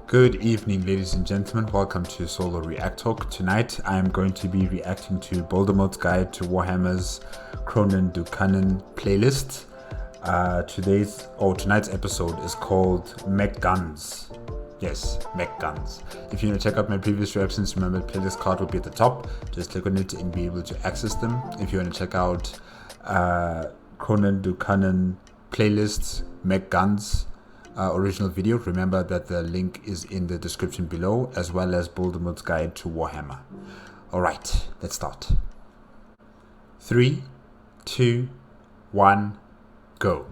Good evening, ladies and gentlemen. Welcome to Solo ReacTalk. Tonight, I am going to be reacting to Baldermort's guide to Warhammer's Cronen playlist. Tonight's episode is called MEK GUNZ. Yes, MEK GUNZ. If you want to check out my previous reactions, remember the playlist card will be at the top. Just click on it and be able to access them. If you want to check out Cronen playlists, MEK GUNZ, original video, remember that the link is in the description below, as well as Baldermort's guide to Warhammer. Alright, let's start. 3, 2, 1, go.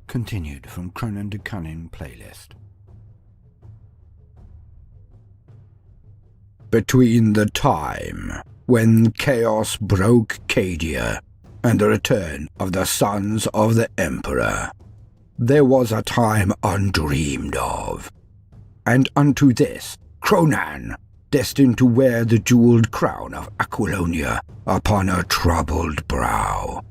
Continued from Cronen playlist. Between the time when chaos broke Cadia and the return of the sons of the Emperor, there was a time undreamed of. And unto this, Cronen, destined to wear the jeweled crown of Aquilonia upon a troubled brow.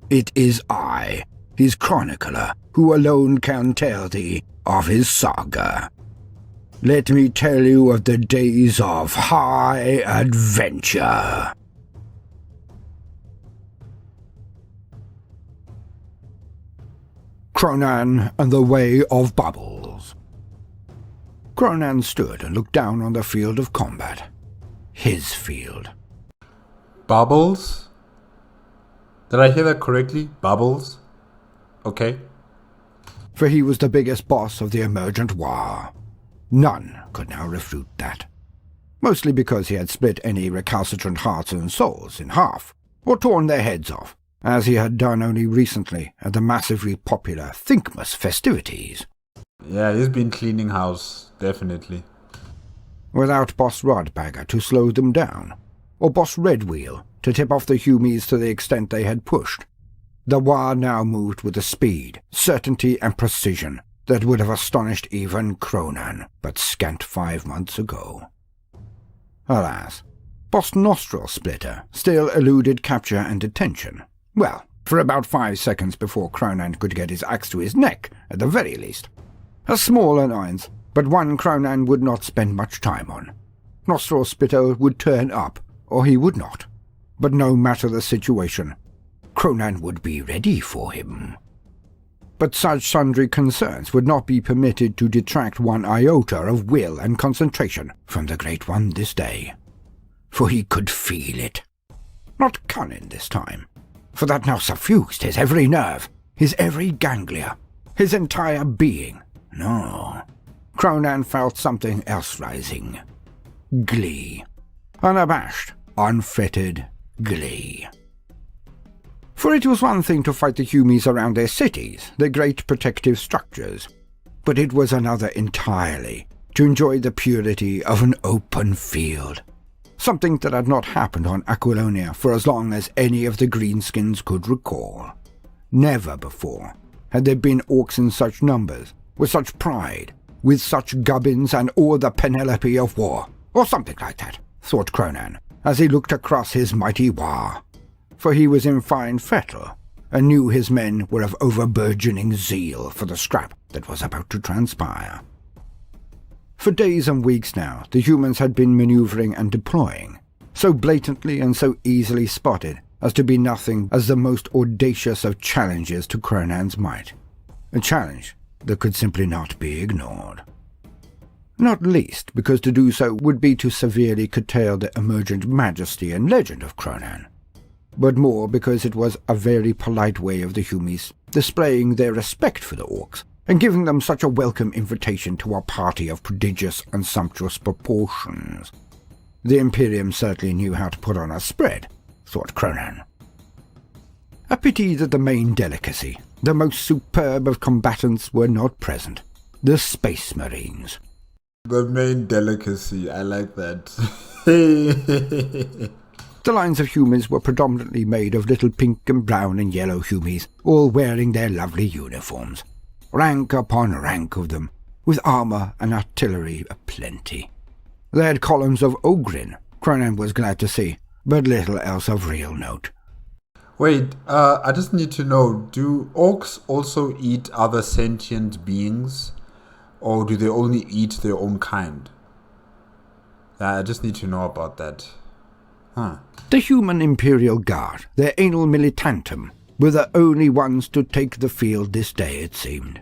It is I, his chronicler, who alone can tell thee of his saga. Let me tell you of the days of high adventure. Cronen and the Way of Bubbles. Cronen stood and looked down on the field of combat. His field. Bubbles? Did I hear that correctly? Bubbles? Okay. For he was the biggest boss of the emergent war. None could now refute that. Mostly because he had split any recalcitrant hearts and souls in half, or torn their heads off, as he had done only recently at the massively popular Thinkmas festivities. Yeah, he's been cleaning house, definitely. Without Boss Rodbagger to slow them down, or Boss Redwheel to tip off the Humies to the extent they had pushed. The war now moved with a speed, certainty, and precision that would have astonished even Cronen, but scant 5 months ago. Alas, Boss Nostril Splitter still eluded capture and detention. Well, for about 5 seconds before Cronen could get his axe to his neck, at the very least. A small annoyance, but one Cronen would not spend much time on. Nostril Splitter would turn up, or he would not. But no matter the situation, Cronen would be ready for him. But such sundry concerns would not be permitted to detract one iota of will and concentration from the Great One this day. For he could feel it. Not cunning this time, for that now suffused his every nerve, his every ganglia, his entire being. No, Cronen felt something else rising. Glee. Unabashed, unfettered glee. For it was one thing to fight the Humies around their cities, their great protective structures, but it was another entirely to enjoy the purity of an open field, something that had not happened on Aquilonia for as long as any of the greenskins could recall. Never before had there been orks in such numbers, with such pride, with such gubbins and all the Penelope of war, or something like that, thought Cronen, as he looked across his mighty war. For he was in fine fettle, and knew his men were of over-burgeoning zeal for the scrap that was about to transpire. For days and weeks now, the humans had been maneuvering and deploying, so blatantly and so easily spotted as to be nothing as the most audacious of challenges to Cronen's might. A challenge that could simply not be ignored. Not least because to do so would be to severely curtail the emergent majesty and legend of Cronen, but more because it was a very polite way of the Humies displaying their respect for the orks and giving them such a welcome invitation to a party of prodigious and sumptuous proportions. The Imperium certainly knew how to put on a spread, thought Cronen. A pity that the main delicacy, the most superb of combatants, were not present, the Space Marines. The main delicacy, I like that. The lines of humans were predominantly made of little pink and brown and yellow humies, all wearing their lovely uniforms. Rank upon rank of them, with armour and artillery aplenty. They had columns of ogrin, Cronan was glad to see, but little else of real note. Wait, I just need to know, do orcs also eat other sentient beings? Or do they only eat their own kind? I just need to know about that. Huh. The human Imperial Guard, their anal militantum, were the only ones to take the field this day, it seemed.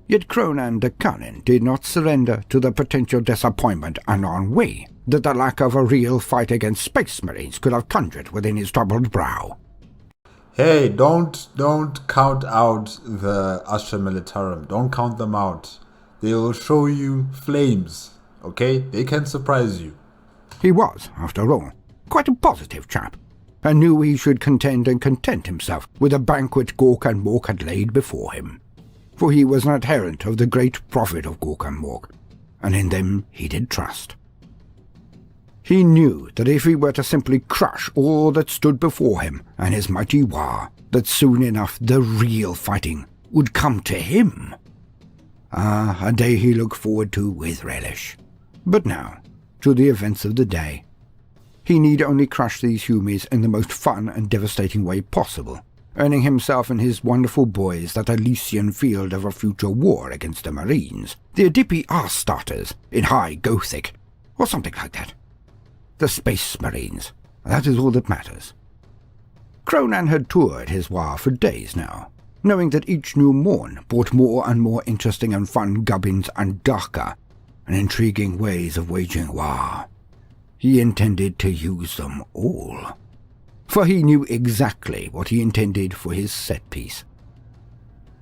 Yet Cronan the Cunning did not surrender to the potential disappointment and ennui that the lack of a real fight against Space Marines could have conjured within his troubled brow. Hey, don't count out the Astra Militarum. Don't count them out. They'll show you flames, okay? They can surprise you. He was, after all, quite a positive chap, and knew he should contend and content himself with the banquet Gork and Mork had laid before him. For he was an adherent of the great prophet of Gork and Mork, and in them he did trust. He knew that if he were to simply crush all that stood before him and his mighty war, that soon enough the real fighting would come to him. A day he looked forward to with relish. But now, to the events of the day. He need only crush these humies in the most fun and devastating way possible, earning himself and his wonderful boys that Elysian field of a future war against the Marines, the Adipi Arstarters in High Gothic, or something like that. The Space Marines, that is all that matters. Cronan had toured his war for days now, knowing that each new morn brought more and more interesting and fun gubbins and darker and intriguing ways of waging war. He intended to use them all, for he knew exactly what he intended for his set piece.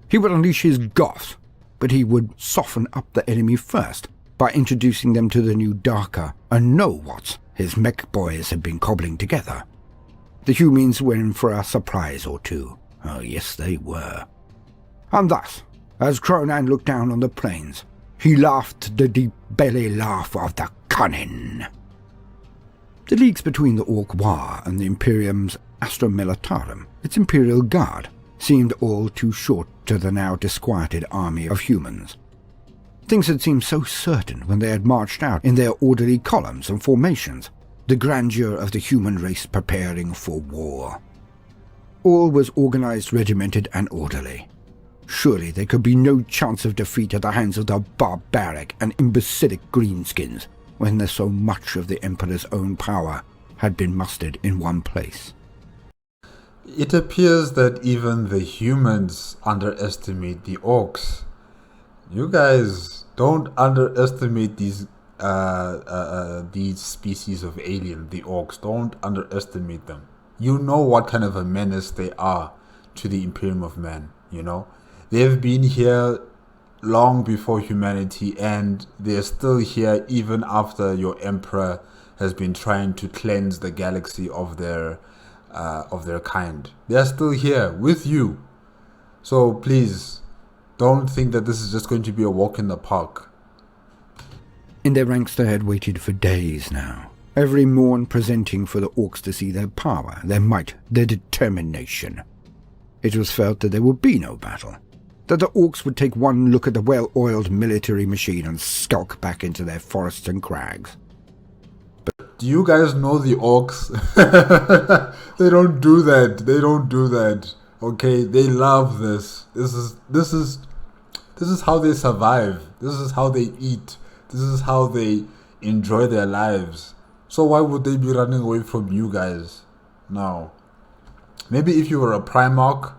He would unleash his Goths, but he would soften up the enemy first by introducing them to the new darker and know-whats his mech boys had been cobbling together. The humans were in for a surprise or two. Oh yes, they were. And thus, as Cronan looked down on the plains, he laughed the deep belly laugh of the cunning. The leagues between the Ork War and the Imperium's Astra Militarum, its Imperial Guard, seemed all too short to the now disquieted army of humans. Things had seemed so certain when they had marched out in their orderly columns and formations, the grandeur of the human race preparing for war. All was organized, regimented, and orderly. Surely there could be no chance of defeat at the hands of the barbaric and imbecilic greenskins, when there's so much of the Emperor's own power had been mustered in one place. It appears that even the humans underestimate the orcs. You guys don't underestimate these species of alien, the orcs. Don't underestimate them. You know what kind of a menace they are to the Imperium of Man, you know? They've been here long before humanity, and they're still here even after your emperor has been trying to cleanse the galaxy of their kind. They're still here with you. So please, don't think that this is just going to be a walk in the park. In their ranks they had waited for days now, every morn presenting for the orcs to see their power, their might, their determination. It was felt that there would be no battle, that the orcs would take one look at the well-oiled military machine and skulk back into their forests and crags. But do you guys know the orcs? They don't do that. They don't do that. Okay, they love this. This is how they survive. This is how they eat. This is how they enjoy their lives. So why would they be running away from you guys? No. Maybe if you were a Primarch,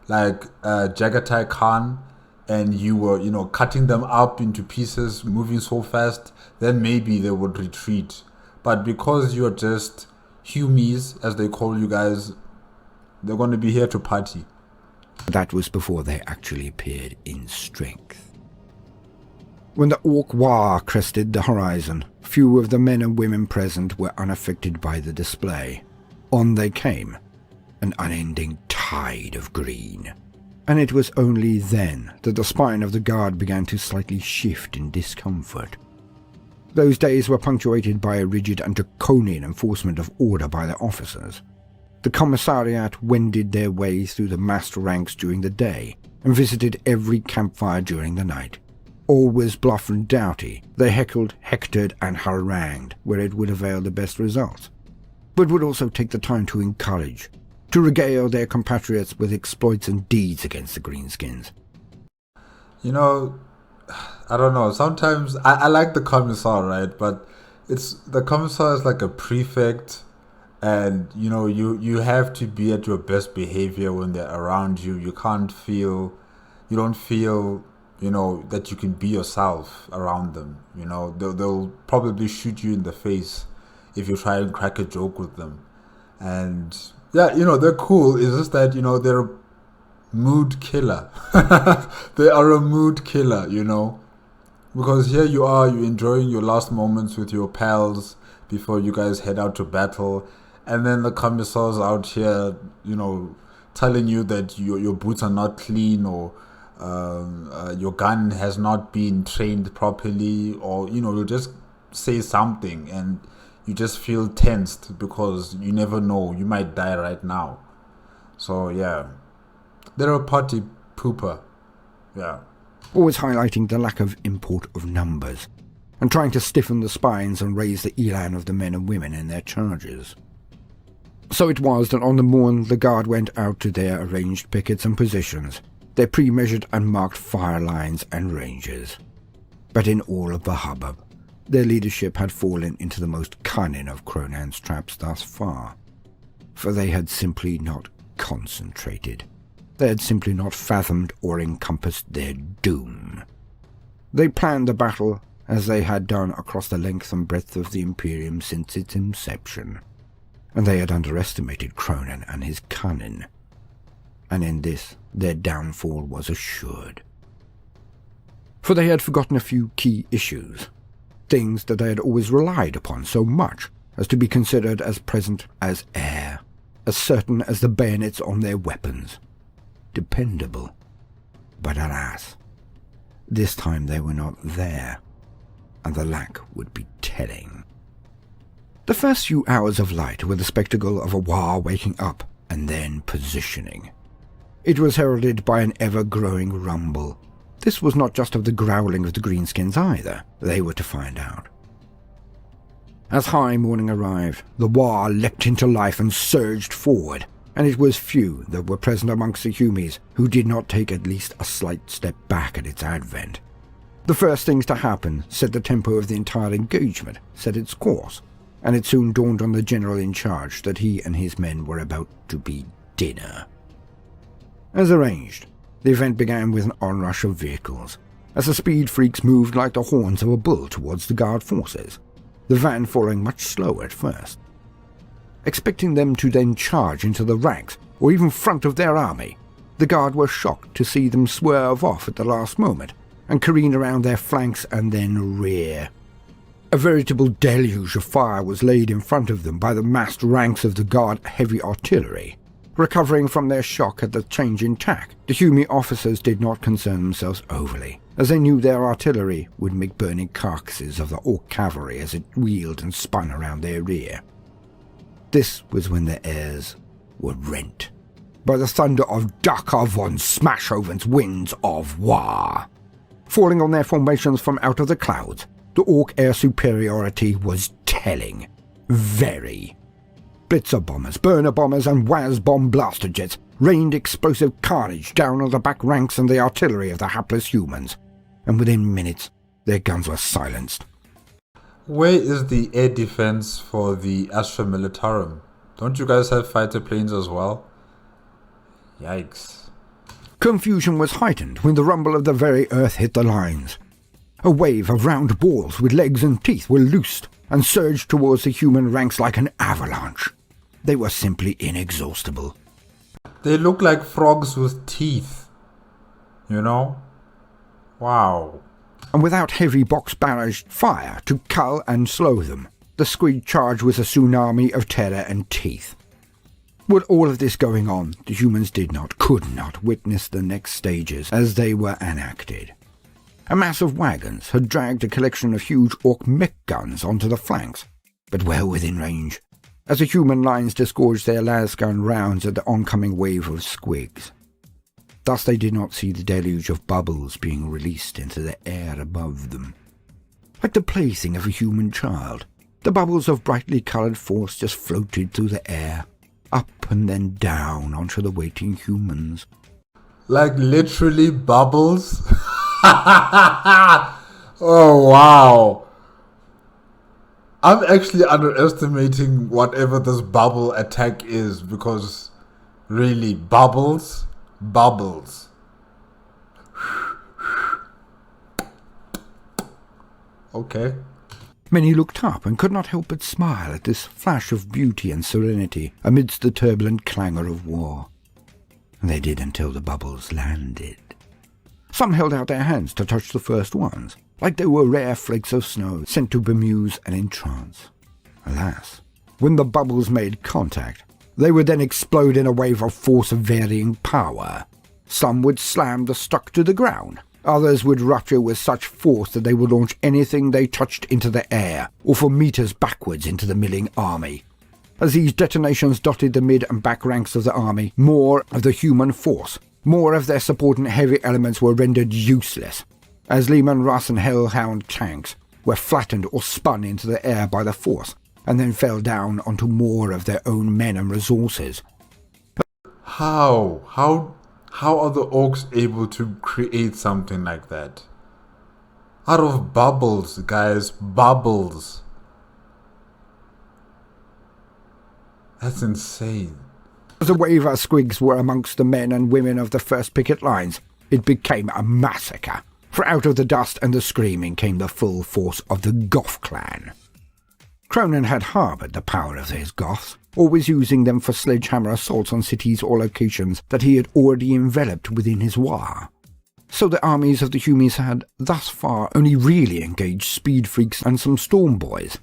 like Jagatai Khan, and you were, cutting them up into pieces, moving so fast, then maybe they would retreat. But because you're just humies, as they call you guys, they're going to be here to party. That was before they actually appeared in strength. When the Ork War crested the horizon, few of the men and women present were unaffected by the display. On they came, an unending tide of green, and it was only then that the spine of the guard began to slightly shift in discomfort. Those days were punctuated by a rigid and draconian enforcement of order by their officers. The commissariat wended their way through the massed ranks during the day and visited every campfire during the night. Always bluff and doughty, they heckled, hectored, and harangued where it would avail the best results, but would also take the time to encourage, to regale their compatriots with exploits and deeds against the greenskins. You know, I don't know, sometimes I like the commissar, right? But the commissar is like a prefect, and you know, you have to be at your best behavior when they're around you. You don't feel, you know, that you can be yourself around them. You know, they'll probably shoot you in the face if you try and crack a joke with them. And yeah, you know, they're cool. It's just that, you know, they're a mood killer. They are a mood killer, you know, because here you are, you're enjoying your last moments with your pals before you guys head out to battle, and then the commissar's out here, you know, telling you that your boots are not clean, or your gun has not been trained properly, or, you know, you'll just say something and you just feel tensed because you never know, you might die right now. So yeah, they're a party pooper. Yeah. Always highlighting the lack of import of numbers, and trying to stiffen the spines and raise the elan of the men and women in their charges. So it was that on the morn the guard went out to their arranged pickets and positions, their pre-measured and marked fire lines and ranges. But in all of the hubbub, their leadership had fallen into the most cunning of Cronan's traps thus far, for they had simply not concentrated. They had simply not fathomed or encompassed their doom. They planned the battle as they had done across the length and breadth of the Imperium since its inception, and they had underestimated Cronan and his cunning, and in this their downfall was assured. For they had forgotten a few key issues, things that they had always relied upon so much as to be considered as present as air, as certain as the bayonets on their weapons, dependable. But alas, this time they were not there, and the lack would be telling. The first few hours of light were the spectacle of a war waking up and then positioning. It was heralded by an ever-growing rumble. This was not just of the growling of the greenskins either, they were to find out. As high morning arrived, the war leapt into life and surged forward, and it was few that were present amongst the Humies who did not take at least a slight step back at its advent. The first things to happen set the tempo of the entire engagement, set its course, and it soon dawned on the general in charge that he and his men were about to be dinner. As arranged, the event began with an onrush of vehicles, as the speed freaks moved like the horns of a bull towards the guard forces, the van following much slower at first. Expecting them to then charge into the ranks, or even front of their army, the guard were shocked to see them swerve off at the last moment, and careen around their flanks and then rear. A veritable deluge of fire was laid in front of them by the massed ranks of the guard heavy artillery. Recovering from their shock at the change in tack, the Humie officers did not concern themselves overly, as they knew their artillery would make burning carcasses of the ork cavalry as it wheeled and spun around their rear. This was when their airs were rent by the thunder of Dakar von Smashoven's winds of war. Falling on their formations from out of the clouds, the ork air superiority was telling. Very. Blitzer bombers, burner bombers, and Waz bomb blaster jets rained explosive carnage down on the back ranks and the artillery of the hapless humans, and within minutes their guns were silenced. Where is the air defense for the Astra Militarum? Don't you guys have fighter planes as well? Yikes. Confusion was heightened when the rumble of the very earth hit the lines. A wave of round balls with legs and teeth were loosed and surged towards the human ranks like an avalanche. They were simply inexhaustible. They look like frogs with teeth. You know? Wow. And without heavy box-barraged fire to cull and slow them, the squid charged with a tsunami of terror and teeth. With all of this going on, the humans could not witness the next stages as they were enacted. A mass of wagons had dragged a collection of huge ork MEK guns onto the flanks, but well within range, as the human lines disgorged their lasgun rounds at the oncoming wave of squigs. Thus they did not see the deluge of bubbles being released into the air above them. Like the plaything of a human child, the bubbles of brightly coloured force just floated through the air, up and then down onto the waiting humans. Like literally bubbles? Oh wow. I'm actually underestimating whatever this bubble attack is, because really, bubbles. Okay. Many looked up and could not help but smile at this flash of beauty and serenity amidst the turbulent clangor of war. And they did until the bubbles landed. Some held out their hands to touch the first ones, like they were rare flakes of snow sent to bemuse and entrance. Alas, when the bubbles made contact, they would then explode in a wave of force of varying power. Some would slam the stock to the ground. Others would rupture with such force that they would launch anything they touched into the air, or for meters backwards into the milling army. As these detonations dotted the mid and back ranks of the army, more of the human force, more of their supporting heavy elements were rendered useless, as Lehman Russ and Hellhound tanks were flattened or spun into the air by the force, and then fell down onto more of their own men and resources. How are the orcs able to create something like that? Out of bubbles, guys, bubbles. That's insane. As the wave of squigs were amongst the men and women of the first picket lines, it became a massacre. For out of the dust and the screaming came the full force of the Goth clan. Cronin had harboured the power of his Goths, always using them for sledgehammer assaults on cities or locations that he had already enveloped within his war. So the armies of the Humies had, thus far, only really engaged speed freaks and some storm boys.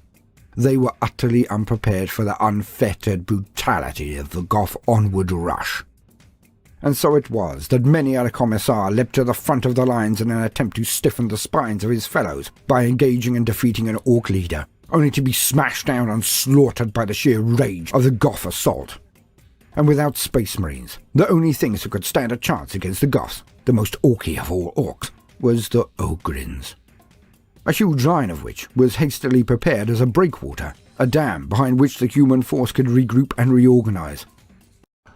They were utterly unprepared for the unfettered brutality of the Goth onward rush. And so it was that many a commissar leapt to the front of the lines in an attempt to stiffen the spines of his fellows by engaging and defeating an orc leader, only to be smashed down and slaughtered by the sheer rage of the Goth assault. And without Space Marines, the only things who could stand a chance against the Goths, the most orky of all orcs, was the Ogrins. A huge line of which was hastily prepared as a breakwater, a dam behind which the human force could regroup and reorganize.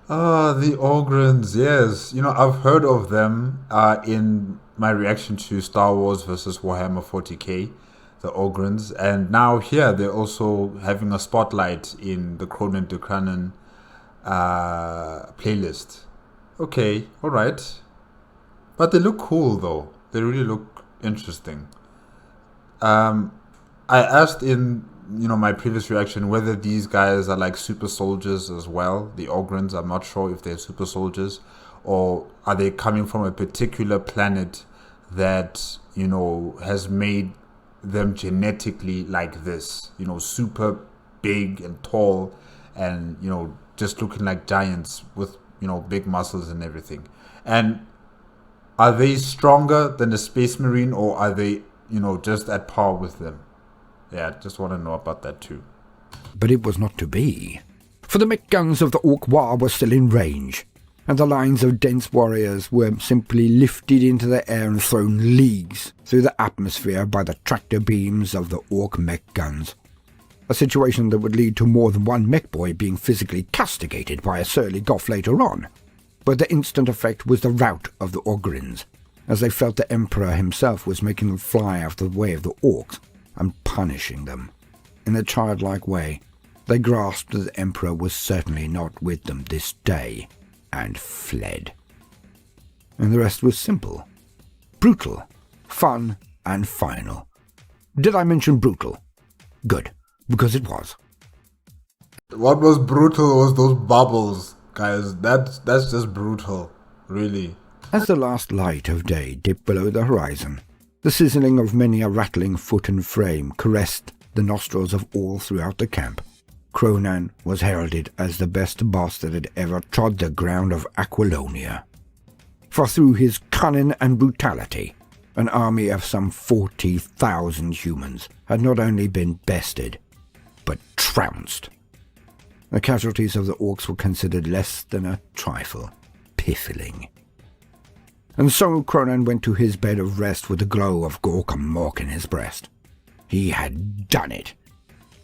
Ah, the Ogrins, yes. You know, I've heard of them in my reaction to Star Wars versus Warhammer 40k, the Ogrins. And now here they're also having a spotlight in the Cronin de Cronin playlist. Okay, alright. But they look cool though. They really look interesting. I asked in my previous reaction whether these guys are like super soldiers as well, the Ogrins. I'm not sure if they're super soldiers, or are they coming from a particular planet that has made them genetically like this, super big and tall, and just looking like giants with big muscles and everything. And are they stronger than the Space Marine, or are they just at par with them? Yeah, I just want to know about that too. But it was not to be. For the MEK guns of the Ork War were still in range, and the lines of dense warriors were simply lifted into the air and thrown leagues through the atmosphere by the tractor beams of the Ork MEK guns. A situation that would lead to more than one mech boy being physically castigated by a surly Goth later on. But the instant effect was the rout of the Ogrins, as they felt the Emperor himself was making them fly out of the way of the Orks and punishing them. In a childlike way, they grasped that the Emperor was certainly not with them this day, and fled. And the rest was simple. Brutal, fun, and final. Did I mention brutal? Good, because it was. What was brutal was those bubbles, guys. That's just brutal, really. As the last light of day dipped below the horizon, the sizzling of many a rattling foot and frame caressed the nostrils of all throughout the camp. Cronin was heralded as the best boss that had ever trod the ground of Aquilonia. For through his cunning and brutality, an army of some 40,000 humans had not only been bested, but trounced. The casualties of the orks were considered less than a trifle, piffling. And so Cronan went to his bed of rest with the glow of Baldermort in his breast. He had done it.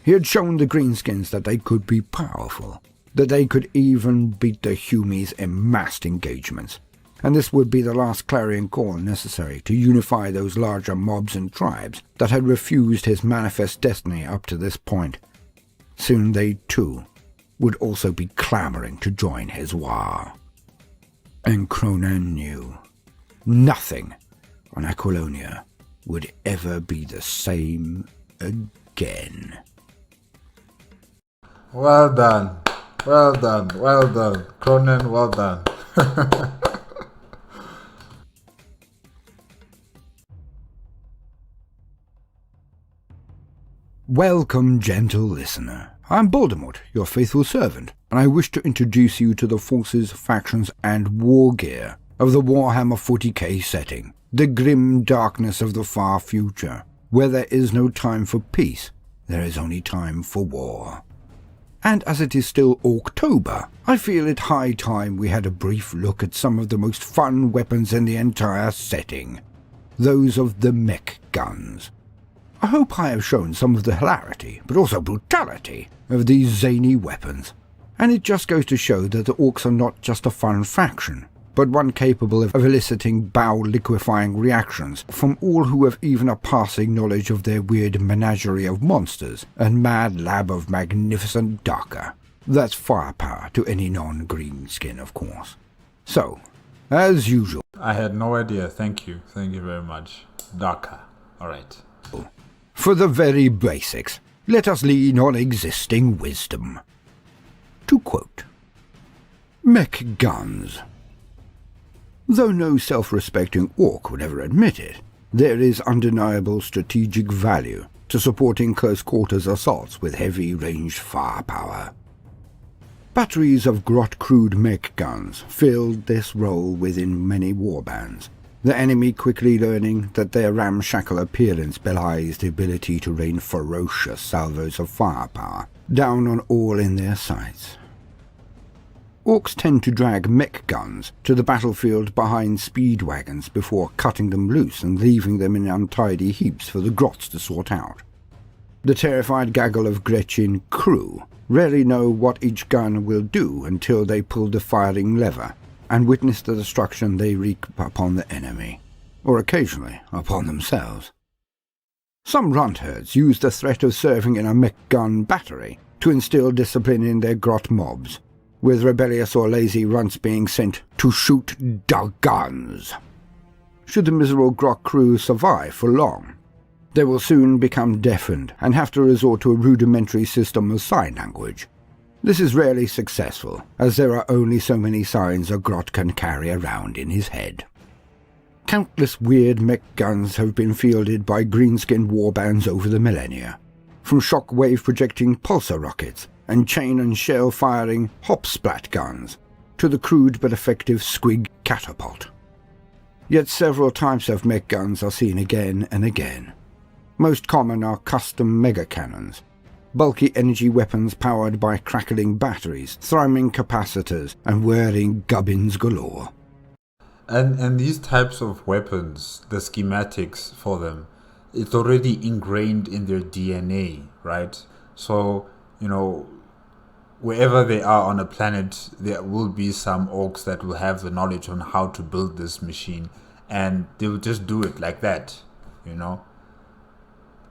He had shown the greenskins that they could be powerful, that they could even beat the Humies in massed engagements, and this would be the last clarion call necessary to unify those larger mobs and tribes that had refused his manifest destiny up to this point. Soon they, too, would also be clamoring to join his war. And Cronan knew nothing on Aquilonia would ever be the same again. Well done. Well done. Well done. Cronan, well done. Welcome, gentle listener. I'm Baldermort, your faithful servant, and I wish to introduce you to the forces, factions, and war gear of the Warhammer 40k setting, the grim darkness of the far future, where there is no time for peace, there is only time for war. And as it is still October, I feel it high time we had a brief look at some of the most fun weapons in the entire setting, those of the MEK GUNs. I hope I have shown some of the hilarity, but also brutality, of these zany weapons, and it just goes to show that the orks are not just a fun faction, but one capable of eliciting bowel-liquefying reactions from all who have even a passing knowledge of their weird menagerie of monsters and mad lab of magnificent Daka. That's firepower to any non-greenskin, of course. So, as usual... I had no idea. Thank you. Thank you very much. Daka. Alright. For the very basics, let us lean on existing wisdom. To quote, MEK GUNS. Though no self-respecting ork would ever admit it, there is undeniable strategic value to supporting close-quarters assaults with heavy-ranged firepower. Batteries of grot-crewed MEK guns filled this role within many warbands, the enemy quickly learning that their ramshackle appearance belies the ability to rain ferocious salvos of firepower down on all in their sights. Orks tend to drag MEK guns to the battlefield behind speed wagons before cutting them loose and leaving them in untidy heaps for the grots to sort out. The terrified gaggle of Gretchen crew rarely know what each gun will do until they pull the firing lever and witness the destruction they wreak upon the enemy, or occasionally upon themselves. Some runt-herds use the threat of serving in a MEK gun battery to instill discipline in their grot mobs, with rebellious or lazy runts being sent to shoot the guns. Should the miserable grot crew survive for long, they will soon become deafened and have to resort to a rudimentary system of sign language. This is rarely successful, as there are only so many signs a grot can carry around in his head. Countless weird MEK guns have been fielded by greenskin warbands over the millennia, from shock-wave-projecting pulsar rockets and chain and shell firing hop-splat guns to the crude but effective squig catapult. Yet several types of MEK guns are seen again and again. Most common are custom mega cannons, bulky energy weapons powered by crackling batteries, thrumming capacitors, and whirring gubbins galore. And these types of weapons, the schematics for them, it's already ingrained in their DNA, right? So, wherever they are on a planet, there will be some orks that will have the knowledge on how to build this machine, and they will just do it like that,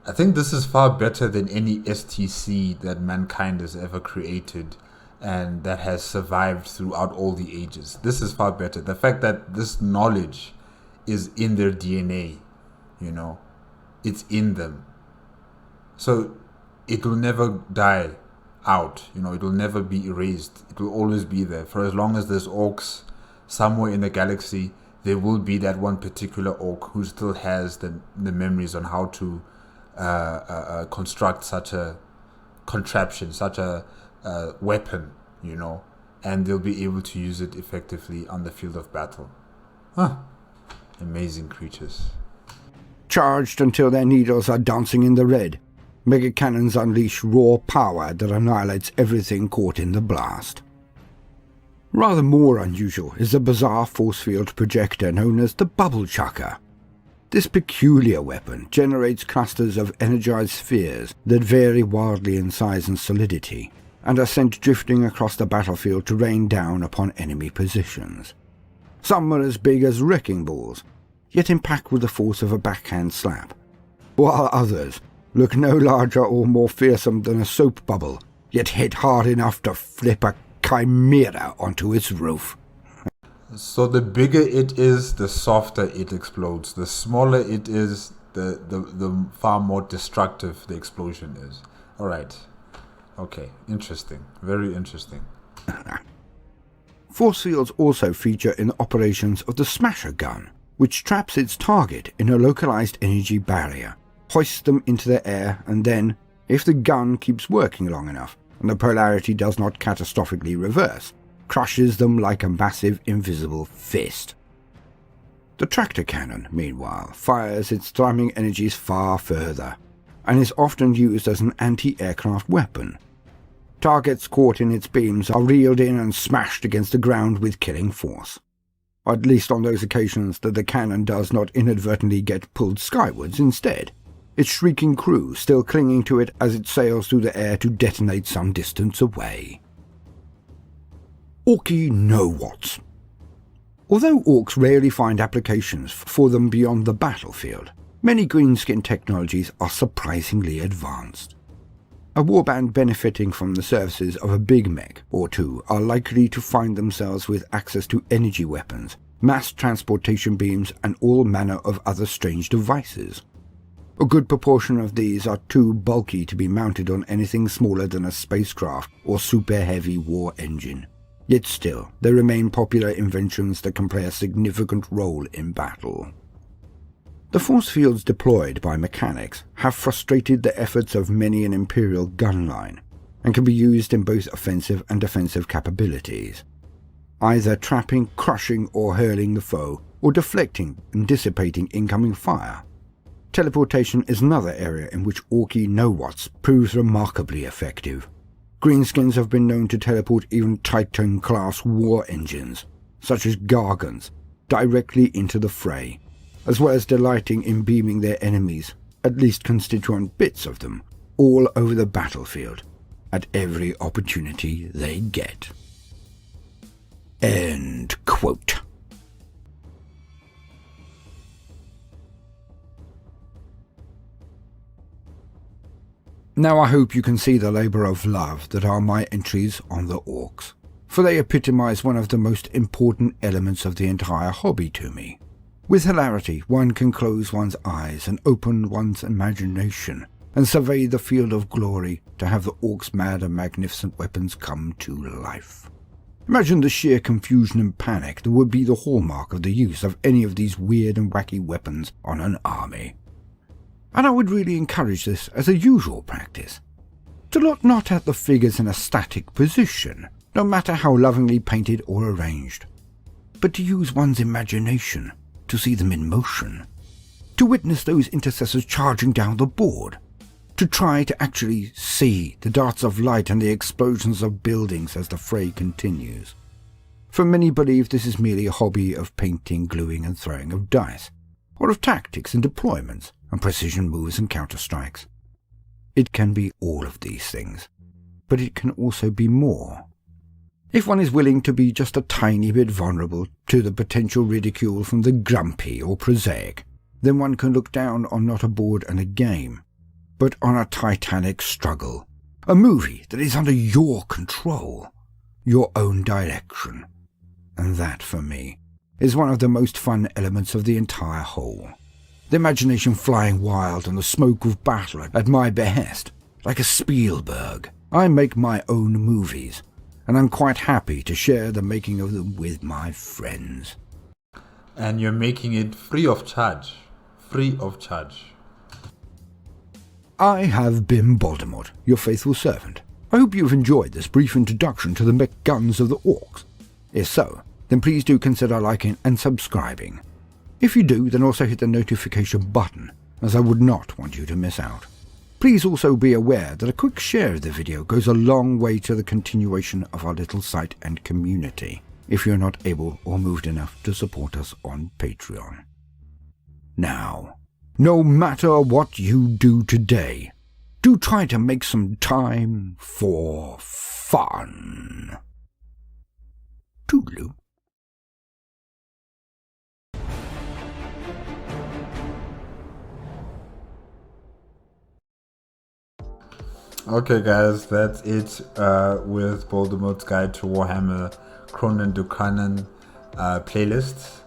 I think this is far better than any STC that mankind has ever created and that has survived throughout all the ages. This is far better. The fact that this knowledge is in their DNA, it's in them. So it will never die out, it will never be erased. It will always be there. For as long as there's orks somewhere in the galaxy, there will be that one particular ork who still has the memories on how to construct such a contraption, such a weapon, and they'll be able to use it effectively on the field of battle. Amazing creatures. Charged until their needles are dancing in the red, mega cannons unleash raw power that annihilates everything caught in the blast. Rather more unusual is the bizarre force field projector known as the Bubble Chucker. This peculiar weapon generates clusters of energized spheres that vary wildly in size and solidity, and are sent drifting across the battlefield to rain down upon enemy positions. Some are as big as wrecking balls, yet impact with the force of a backhand slap, while others look no larger or more fearsome than a soap bubble, yet hit hard enough to flip a chimera onto its roof. So the bigger it is, the softer it explodes. The smaller it is, the far more destructive the explosion is. All right. Okay. Interesting. Very interesting. Force fields also feature in the operations of the Smasher gun, which traps its target in a localized energy barrier, hoists them into the air, and then, if the gun keeps working long enough and the polarity does not catastrophically reverse, crushes them like a massive invisible fist. The tractor cannon, meanwhile, fires its thrumming energies far further, and is often used as an anti-aircraft weapon. Targets caught in its beams are reeled in and smashed against the ground with killing force, at least on those occasions that the cannon does not inadvertently get pulled skywards instead, its shrieking crew still clinging to it as it sails through the air to detonate some distance away. Orky know-whats. Although orks rarely find applications for them beyond the battlefield, many greenskin technologies are surprisingly advanced. A warband benefiting from the services of a big mech or two are likely to find themselves with access to energy weapons, mass transportation beams, and all manner of other strange devices. A good proportion of these are too bulky to be mounted on anything smaller than a spacecraft or super-heavy war engine. Yet still, they remain popular inventions that can play a significant role in battle. The force fields deployed by mechanics have frustrated the efforts of many an Imperial gun line, and can be used in both offensive and defensive capabilities, either trapping, crushing or hurling the foe, or deflecting and dissipating incoming fire. Teleportation is another area in which Orky know-whats proves remarkably effective. Greenskins have been known to teleport even Titan-class war engines, such as Gargons, directly into the fray, as well as delighting in beaming their enemies, at least constituent bits of them, all over the battlefield, at every opportunity they get. End quote. Now I hope you can see the labour of love that are my entries on the orks, for they epitomise one of the most important elements of the entire hobby to me. With hilarity, one can close one's eyes and open one's imagination, and survey the field of glory to have the orks' mad and magnificent weapons come to life. Imagine the sheer confusion and panic that would be the hallmark of the use of any of these weird and wacky weapons on an army. And I would really encourage this as a usual practice. To look not at the figures in a static position, no matter how lovingly painted or arranged, but to use one's imagination to see them in motion, to witness those intercessors charging down the board, to try to actually see the darts of light and the explosions of buildings as the fray continues. For many believe this is merely a hobby of painting, gluing and throwing of dice, or of tactics and deployments, and precision moves and counter-strikes. It can be all of these things, but it can also be more. If one is willing to be just a tiny bit vulnerable to the potential ridicule from the grumpy or prosaic, then one can look down on not a board and a game, but on a titanic struggle, a movie that is under your control, your own direction. And that, for me, is one of the most fun elements of the entire whole. The imagination flying wild and the smoke of battle at my behest. Like a Spielberg, I make my own movies, and I'm quite happy to share the making of them with my friends. And you're making it free of charge. Free of charge. I have been Baldermort, your faithful servant. I hope you've enjoyed this brief introduction to the MEK GUNZ of the orks. If so, then please do consider liking and subscribing. If you do, then also hit the notification button, as I would not want you to miss out. Please also be aware that a quick share of the video goes a long way to the continuation of our little site and community, if you're not able or moved enough to support us on Patreon. Now, no matter what you do today, do try to make some time for fun. Toodaloo. Okay guys, that's it with Baldermort's Guide to Warhammer Kronen Dukanen playlist.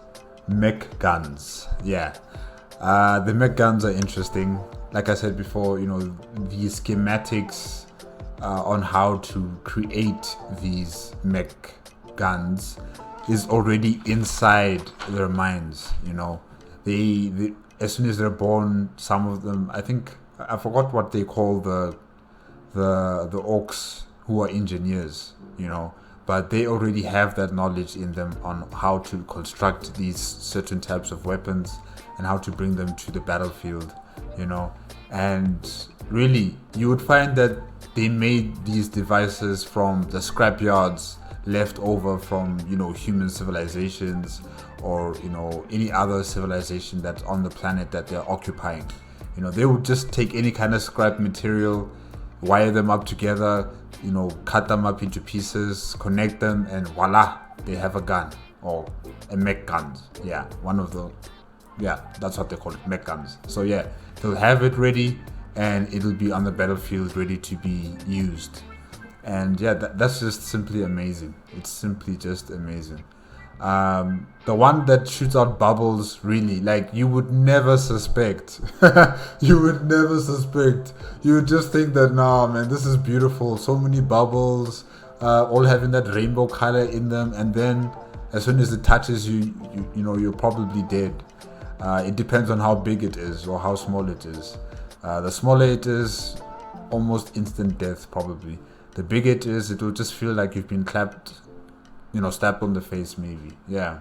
MEK GUNZ. Yeah. The MEK GUNZ are interesting. Like I said before, you know, the schematics on how to create these MEK GUNZ is already inside their minds, you know. They as soon as they're born, some of them, I think, I forgot what they call the orks who are engineers, you know, but they already have that knowledge in them on how to construct these certain types of weapons and how to bring them to the battlefield, you know. And really, you would find that they made these devices from the scrapyards left over from, you know, human civilizations or, you know, any other civilization that's on the planet that they're occupying. You know, they would just take any kind of scrap material, wire them up together, you know, cut them up into pieces, connect them, and voila, they have a gun, or a MEK GUNZ. Yeah, one of the, yeah, that's what they call it, MEK GUNZ. So yeah, they'll have it ready and it'll be on the battlefield ready to be used. And yeah, that's just simply amazing. It's simply just amazing. The one that shoots out bubbles, really, like, you would never suspect. You would never suspect. You would just think that, nah, man, this is beautiful. So many bubbles, all having that rainbow color in them. And then as soon as it touches you, you know, you're probably dead. It depends on how big it is or how small it is. The smaller it is, almost instant death, probably. The bigger it is, it will just feel like you've been clapped, you know, stabbed on the face, maybe. Yeah.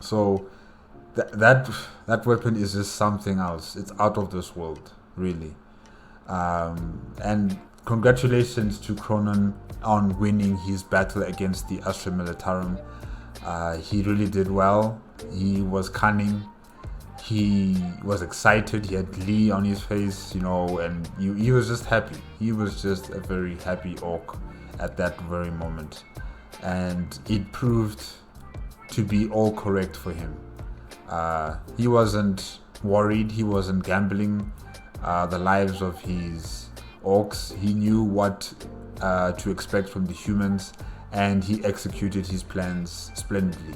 So that weapon is just something else. It's out of this world, really. And congratulations to Kronen on winning his battle against the Astra Militarum. He really did well. He was cunning. He was excited. He had glee on his face, you know, and he was just happy. He was just a very happy orc at that very moment. And it proved to be all correct for him. He wasn't worried. He wasn't gambling the lives of his orcs. He knew what to expect from the humans, and he executed his plans splendidly.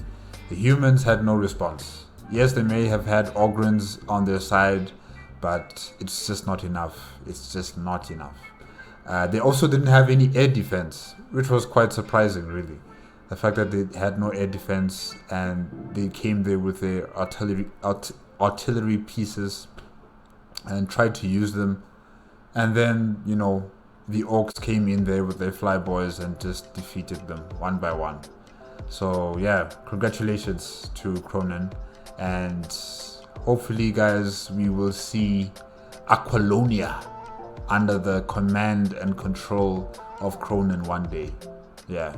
The humans had no response. Yes, they may have had Ogrins on their side, but it's just not enough. It's just not enough. They also didn't have any air defense, which was quite surprising, really. The fact that they had no air defense and they came there with their artillery pieces and tried to use them. And then, you know, the orcs came in there with their flyboys and just defeated them one by one. So yeah, congratulations to Kronen. And hopefully, guys, we will see Aqualonia under the command and control of Kronen one day. Yeah,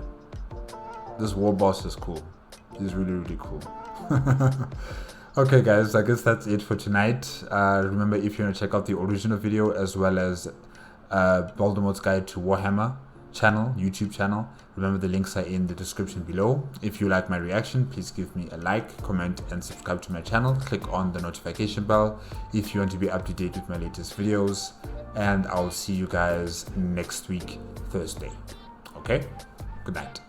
this war boss is cool. He's really, really cool. Okay, guys, I guess that's it for tonight. Remember, if you want to check out the original video as well as Baldermort's Guide to Warhammer channel, YouTube channel, remember the links are in the description below. If you like my reaction, please give me a like, comment, and subscribe to my channel. Click on the notification bell if you want to be up to date with my latest videos. And I'll see you guys next week, Thursday. Okay? Good night.